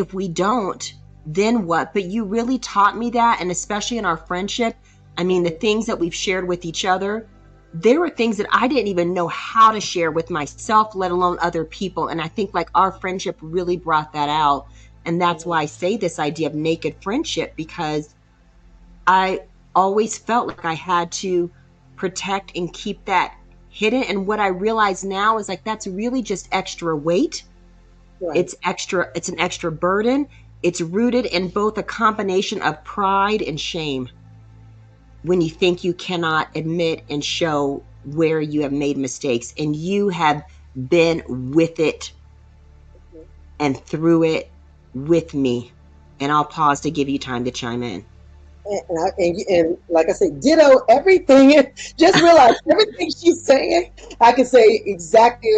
if we don't, then what? But you really taught me that. And especially in our friendship, I mean, the things that we've shared with each other, there were things that I didn't even know how to share with myself, let alone other people. And I think like our friendship really brought that out. And that's why I say this idea of naked friendship, because I always felt like I had to protect and keep that hidden. And what I realize now is like that's really just extra weight. Right. It's an extra burden. It's rooted in both a combination of pride and shame when you think you cannot admit and show where you have made mistakes, and you have been with it and through it with me. And I'll pause to give you time to chime in. And like I said, ditto everything. Just realize everything she's saying, I can say exactly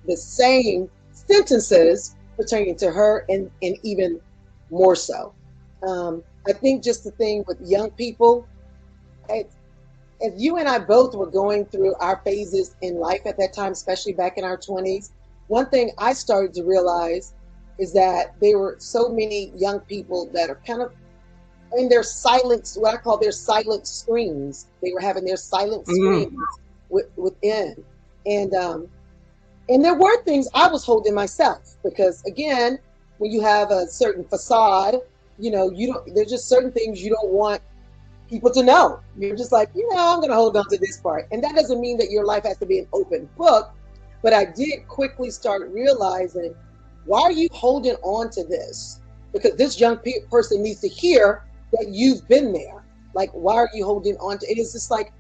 the same sentences pertaining to her, and even more so. I think just the thing with young people, as you and I both were going through our phases in life at that time, especially back in our 20s, one thing I started to realize is that there were so many young people that are kind of in their silent, what I call their silent screens. They were having their silent Mm, screens within. And and there were things I was holding myself, because again, when you have a certain facade, you don't, there's just certain things you don't want people to know. You're just like, I'm going to hold on to this part. And that doesn't mean that your life has to be an open book. But I did quickly start realizing, why are you holding on to this? Because this young person needs to hear that you've been there. Like, why are you holding on to it? It's just like,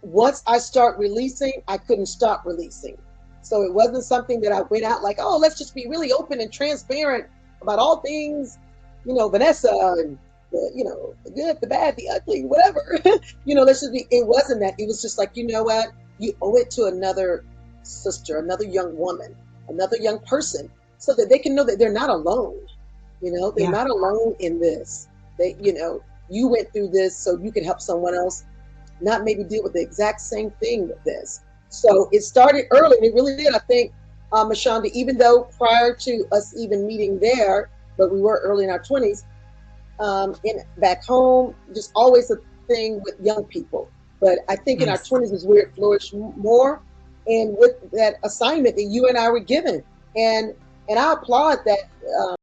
once I start releasing, I couldn't stop releasing. So it wasn't something that I went out like, oh, let's just be really open and transparent about all things, Vanessa, and the good, the bad, the ugly, whatever. Let's just be, it wasn't that. It was just like, you know what? You owe it to another sister, another young woman, another young person, so that they can know that they're not alone. They're yeah. not alone in this. You went through this so you can help someone else not maybe deal with the exact same thing with this. So it started early, and it really did. I think, Michanda, even though prior to us even meeting there, but we were early in our 20s, in back home, just always a thing with young people. But I think in our Yes. 20s is where it flourished more, and with that assignment that you and I were given, and I applaud that